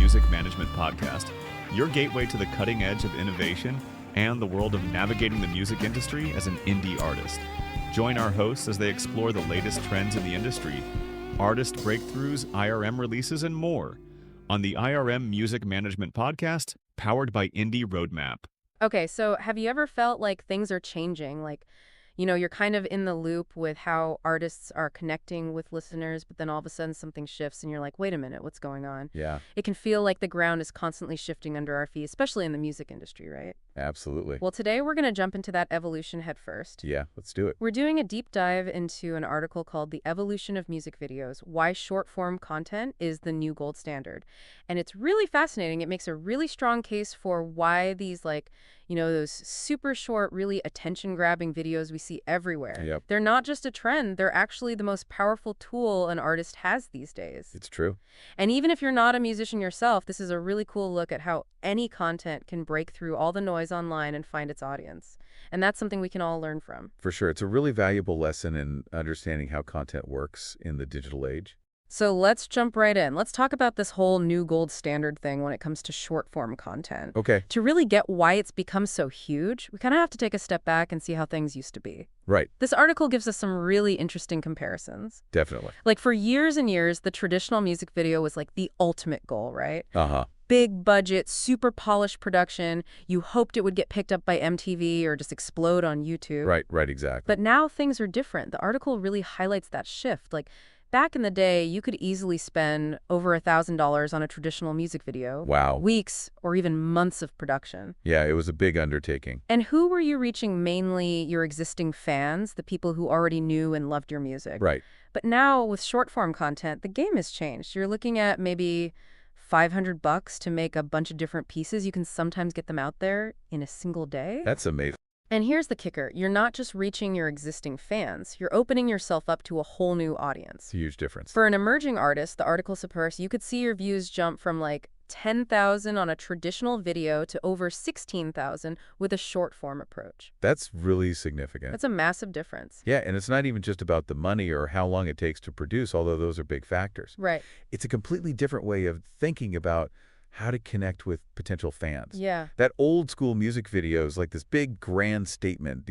Music Management Podcast, your gateway to the cutting edge of innovation and the world of navigating the music industry as an indie artist. Join our hosts as they explore the latest trends in the industry, artist breakthroughs, IRM releases, and more on the IRM Music Management Podcast, powered by Indie Roadmap. Okay, so have you ever felt like things are changing? You're kind of in the loop with how artists are connecting with listeners, but then all of a sudden something shifts and you're like, wait a minute, what's going on? Yeah, It can feel like the ground is constantly shifting under our feet, especially in the music industry, right? absolutely. Well, today we're going to jump into that evolution head first. Yeah, let's do it. We're doing a deep dive into an article called The Evolution of Music Videos, Why Short-Form Content is the New Gold Standard. And it's really fascinating. It makes a really strong case for why these, those super short, really attention-grabbing videos we see everywhere. Yep. They're not just a trend. They're actually the most powerful tool an artist has these days. It's true. And even if you're not a musician yourself, this is a really cool look at how any content can break through all the noise online and find its audience. And that's something we can all learn from. For sure. It's a really valuable lesson in understanding how content works in the digital age. So let's jump right in. Let's talk about this whole new gold standard thing when it comes to short form content. Okay. To really get why it's become so huge, we kind of have to take a step back and see how things used to be. Right. This article gives us some really interesting comparisons. Definitely. Like for years and years, the traditional music video was like the ultimate goal, right? Uh-huh. Big budget, super polished production. You hoped it would get picked up by MTV or just explode on YouTube. Right, exactly. But now things are different. The article really highlights that shift. Back in the day, you could easily spend over $1,000 on a traditional music video. Wow. Weeks or even months of production. Yeah, it was a big undertaking. And who were you reaching? Mainly your existing fans, the people who already knew and loved your music. Right. But now with short-form content, the game has changed. You're looking at maybe $500 to make a bunch of different pieces. You can sometimes get them out there in a single day. That's amazing. And here's the kicker. You're not just reaching your existing fans. You're opening yourself up to a whole new audience. It's a huge difference. For an emerging artist, the article supports, you could see your views jump from 10,000 on a traditional video to over 16,000 with a short form approach. That's really significant. That's a massive difference. Yeah, and it's not even just about the money or how long it takes to produce, although those are big factors. Right. It's a completely different way of thinking about how to connect with potential fans. Yeah. That old school music video is like this big grand statement,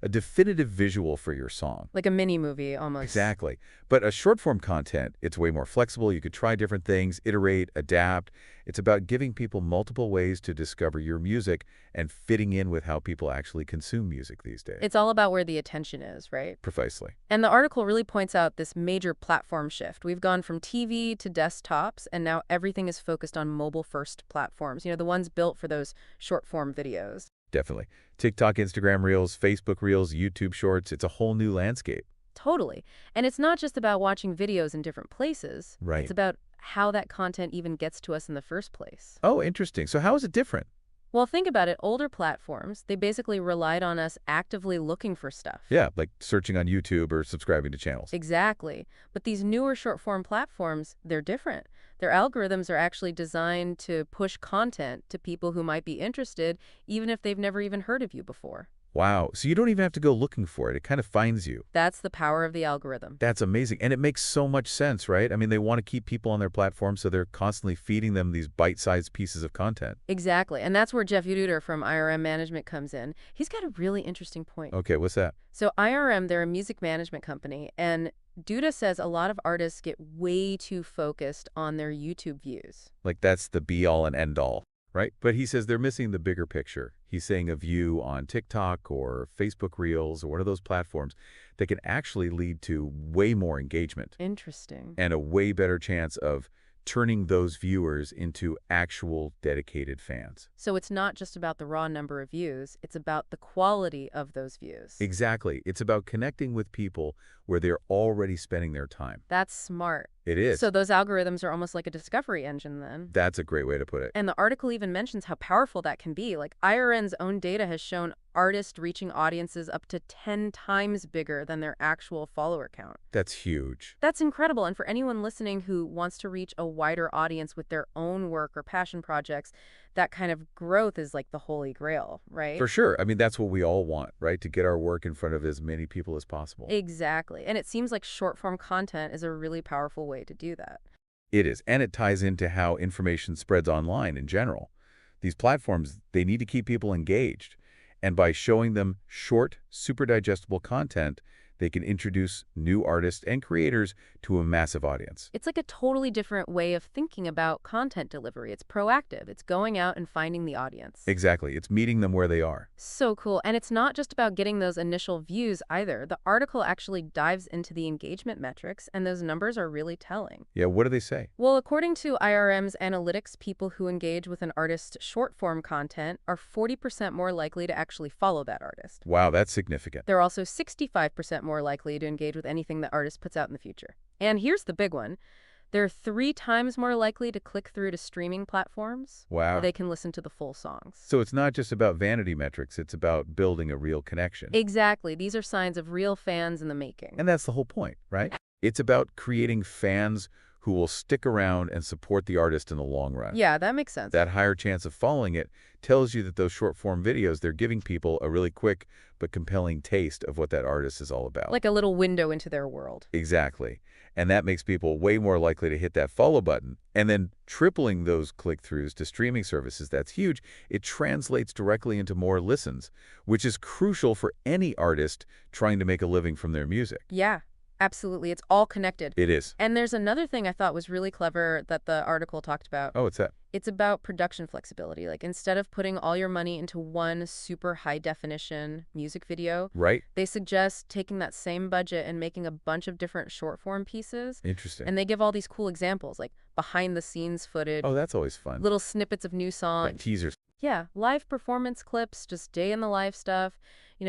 a definitive visual for your song. Like a mini movie almost. Exactly. But a short form content, it's way more flexible. You could try different things, iterate, adapt. It's about giving people multiple ways to discover your music and fitting in with how people actually consume music these days. It's all about where the attention is, right? Precisely. And the article really points out this major platform shift. We've gone from TV to desktops, and now everything is focused on mobile-first platforms, the ones built for those short-form videos. Definitely. TikTok, Instagram Reels, Facebook Reels, YouTube Shorts, it's a whole new landscape. Totally. And it's not just about watching videos in different places. Right. It's about how that content even gets to us in the first place. Oh, interesting. So how is it different? Well, think about it. Older platforms, they basically relied on us actively looking for stuff. Yeah, like searching on YouTube or subscribing to channels. Exactly. But these newer short-form platforms, they're different. Their algorithms are actually designed to push content to people who might be interested, even if they've never even heard of you before. Wow. So you don't even have to go looking for it. It kind of finds you. That's the power of the algorithm. That's amazing. And it makes so much sense, right? I mean, they want to keep people on their platform, so they're constantly feeding them these bite-sized pieces of content. Exactly. And that's where Jeff Uduter from IRM Management comes in. He's got a really interesting point. Okay, what's that? So IRM, they're a music management company, and Duda says a lot of artists get way too focused on their YouTube views. Like that's the be-all and end-all, right? But he says they're missing the bigger picture. He's saying a view on TikTok or Facebook Reels or one of those platforms that can actually lead to way more engagement. Interesting. And a way better chance of turning those viewers into actual dedicated fans. So it's not just about the raw number of views, it's about the quality of those views. Exactly. It's about connecting with people where they're already spending their time. That's smart. It is. So those algorithms are almost like a discovery engine then. That's a great way to put it. And the article even mentions how powerful that can be. Like IRN's own data has shown artists reaching audiences up to 10 times bigger than their actual follower count. That's huge. That's incredible. And for anyone listening who wants to reach a wider audience with their own work or passion projects, that kind of growth is like the holy grail, right? For sure. I mean, that's what we all want, right? To get our work in front of as many people as possible. Exactly. And it seems like short-form content is a really powerful way to do that. It is, and it ties into how information spreads online in general. These platforms, they need to keep people engaged. And by showing them short, super digestible content, they can introduce new artists and creators to a massive audience. It's like a totally different way of thinking about content delivery. It's proactive. It's going out and finding the audience. Exactly. It's meeting them where they are. So cool. And it's not just about getting those initial views either. The article actually dives into the engagement metrics, and those numbers are really telling. Yeah, what do they say? Well, according to IRM's analytics, people who engage with an artist's short-form content are 40% more likely to actually follow that artist. Wow, that's significant. They're also 65% more likely to engage with anything the artist puts out in the future. And here's the big one. They're 3 times more likely to click through to streaming platforms Wow. where they can listen to the full songs. So it's not just about vanity metrics, it's about building a real connection. Exactly. These are signs of real fans in the making. And that's the whole point, right? It's about creating fans who will stick around and support the artist in the long run. Yeah, that makes sense. That higher chance of following it tells you that those short-form videos, they're giving people a really quick but compelling taste of what that artist is all about. Like a little window into their world. Exactly. And that makes people way more likely to hit that follow button. And then tripling those click-throughs to streaming services, that's huge. It translates directly into more listens, which is crucial for any artist trying to make a living from their music. Yeah, absolutely. It's all connected. It is. And there's another thing I thought was really clever that the article talked about. Oh, what's that? It's about production flexibility. Like instead of putting all your money into one super high definition music video, Right? they suggest taking that same budget and making a bunch of different short form pieces. Interesting. And they give all these cool examples like behind the scenes footage, Oh, that's always fun. little snippets of new songs. Like teasers. Yeah, live performance clips, just day in the life stuff,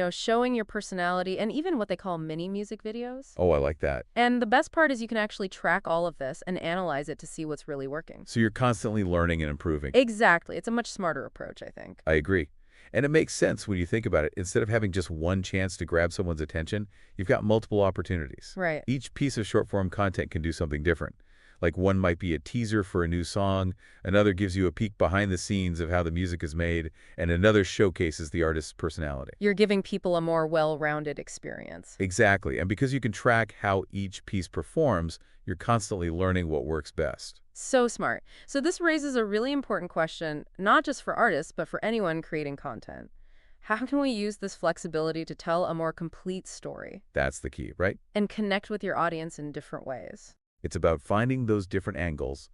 showing your personality, and even what they call mini music videos. Oh, I like that. And the best part is you can actually track all of this and analyze it to see what's really working. So you're constantly learning and improving. Exactly. It's a much smarter approach, I think. I agree. And it makes sense when you think about it. Instead of having just one chance to grab someone's attention, you've got multiple opportunities. Right. Each piece of short-form content can do something different. Like one might be a teaser for a new song, another gives you a peek behind the scenes of how the music is made, and another showcases the artist's personality. You're giving people a more well-rounded experience. Exactly. And because you can track how each piece performs, you're constantly learning what works best. So smart. So this raises a really important question, not just for artists, but for anyone creating content. How can we use this flexibility to tell a more complete story That's the key, right? and connect with your audience in different ways? It's about finding those different angles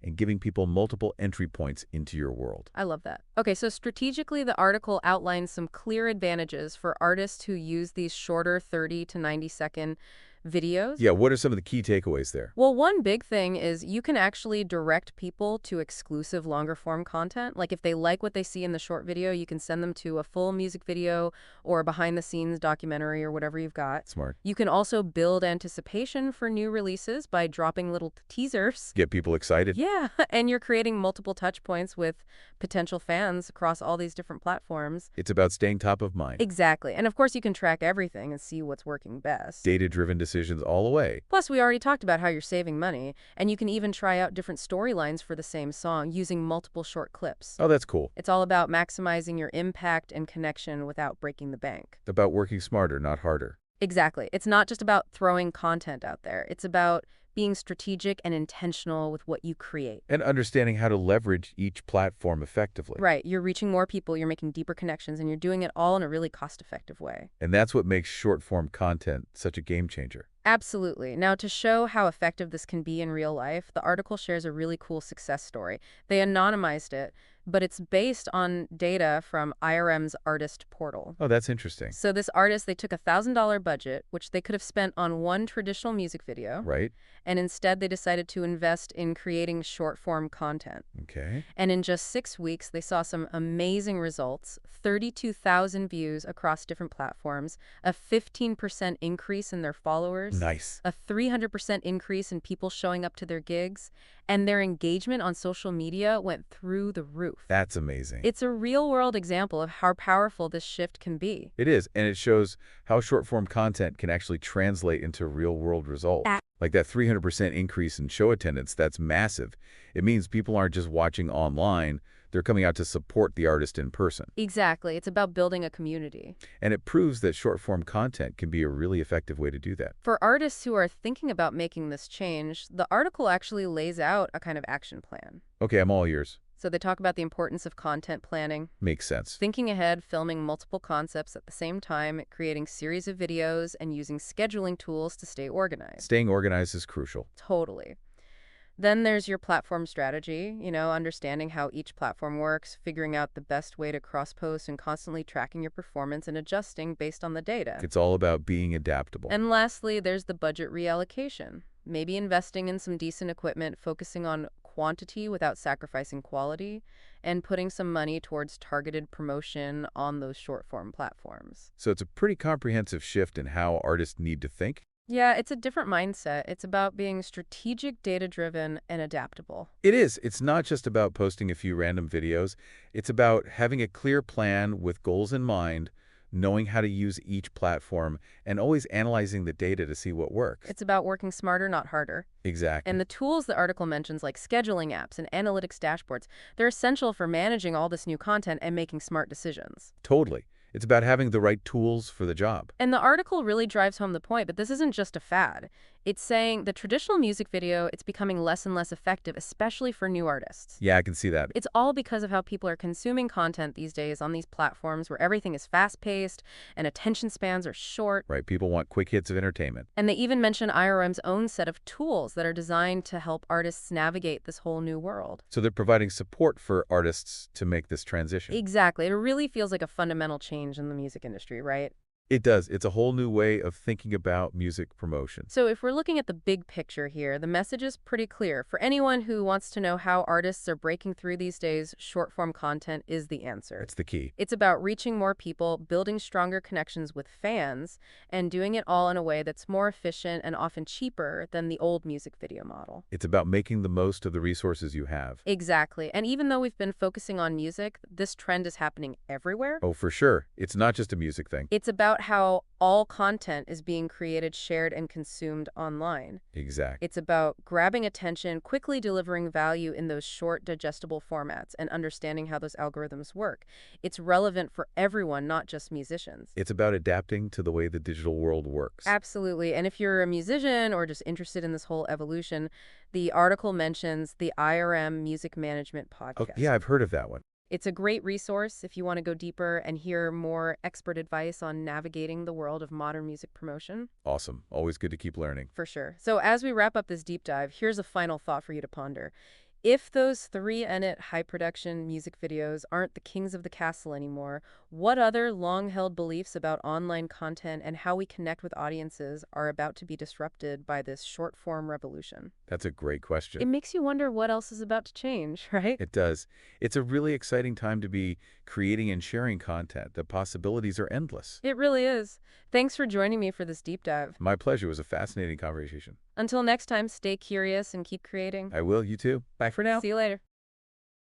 and giving people multiple entry points into your world. I love that. Okay, so strategically, the article outlines some clear advantages for artists who use these shorter 30 to 90-second videos. Yeah, what are some of the key takeaways there? Well, one big thing is you can actually direct people to exclusive longer form content. Like if they like what they see in the short video, you can send them to a full music video or a behind the scenes documentary or whatever you've got. Smart. You can also build anticipation for new releases by dropping little teasers. Get people excited. Yeah, and you're creating multiple touch points with potential fans across all these different platforms. It's about staying top of mind. Exactly. And of course, you can track everything and see what's working best. Data-driven decisions all the way. Plus, we already talked about how you're saving money, and you can even try out different storylines for the same song using multiple short clips. Oh, that's cool. It's all about maximizing your impact and connection without breaking the bank. About working smarter, not harder. Exactly. It's not just about throwing content out there. It's about being strategic and intentional with what you create. And understanding how to leverage each platform effectively. Right. You're reaching more people, you're making deeper connections, and you're doing it all in a really cost-effective way. And that's what makes short-form content such a game changer. Absolutely. Now, to show how effective this can be in real life, the article shares a really cool success story. They anonymized it, but it's based on data from IRM's artist portal. Oh, that's interesting. So this artist, they took a $1,000 budget, which they could have spent on one traditional music video, Right? and instead they decided to invest in creating short-form content. Okay. And in just 6 weeks, they saw some amazing results, 32,000 views across different platforms, a 15% increase in their followers, Nice. a 300% increase in people showing up to their gigs, and their engagement on social media went through the roof. That's amazing. It's a real-world example of how powerful this shift can be. It is, and it shows how short-form content can actually translate into real-world results. Like that 300% increase in show attendance, that's massive. It means people aren't just watching online, They're coming out to support the artist in person. Exactly. It's about building a community. And it proves that short-form content can be a really effective way to do that. For artists who are thinking about making this change, the article actually lays out a kind of action plan. Okay, I'm all ears. So they talk about the importance of content planning, Makes sense. thinking ahead, filming multiple concepts at the same time, creating series of videos, and using scheduling tools to stay organized. Staying organized is crucial. Totally. Then there's your platform strategy, understanding how each platform works, figuring out the best way to cross-post, and constantly tracking your performance and adjusting based on the data. It's all about being adaptable. And lastly, there's the budget reallocation. Maybe investing in some decent equipment, focusing on quantity without sacrificing quality, and putting some money towards targeted promotion on those short-form platforms. So it's a pretty comprehensive shift in how artists need to think. Yeah, it's a different mindset. It's about being strategic, data-driven, and adaptable. It is. It's not just about posting a few random videos. It's about having a clear plan with goals in mind, knowing how to use each platform, and always analyzing the data to see what works. It's about working smarter, not harder. Exactly. And the tools the article mentions, like scheduling apps and analytics dashboards, they're essential for managing all this new content and making smart decisions. Totally. It's about having the right tools for the job. And the article really drives home the point, but this isn't just a fad. It's saying the traditional music video, it's becoming less and less effective, especially for new artists. Yeah, I can see that. It's all because of how people are consuming content these days on these platforms where everything is fast-paced and attention spans are short. Right, people want quick hits of entertainment. And they even mention IRM's own set of tools that are designed to help artists navigate this whole new world. So they're providing support for artists to make this transition. Exactly. It really feels like a fundamental change in the music industry, right? It does. It's a whole new way of thinking about music promotion. So if we're looking at the big picture here, the message is pretty clear. For anyone who wants to know how artists are breaking through these days, short-form content is the answer. That's the key. It's about reaching more people, building stronger connections with fans, and doing it all in a way that's more efficient and often cheaper than the old music video model. It's about making the most of the resources you have. Exactly. And even though we've been focusing on music, this trend is happening everywhere. Oh, for sure. It's not just a music thing. It's about how all content is being created, shared, and consumed online. Exactly. It's about grabbing attention, quickly delivering value in those short, digestible formats, and understanding how those algorithms work. It's relevant for everyone, not just musicians. It's about adapting to the way the digital world works. Absolutely. And if you're a musician or just interested in this whole evolution, the article mentions the IRM Music Management Oh, Podcast. yeah, I've heard of that one. It's a great resource if you want to go deeper and hear more expert advice on navigating the world of modern music promotion. Awesome. Always good to keep learning. For sure. So as we wrap up this deep dive, here's a final thought for you to ponder. If those 3-minute high-production music videos aren't the kings of the castle anymore, what other long-held beliefs about online content and how we connect with audiences are about to be disrupted by this short-form revolution? That's a great question. It makes you wonder what else is about to change, right? It does. It's a really exciting time to be creating and sharing content. The possibilities are endless. It really is. Thanks for joining me for this deep dive. My pleasure. It was a fascinating conversation. Until next time, stay curious and keep creating. I will. You too. Bye for now. See you later.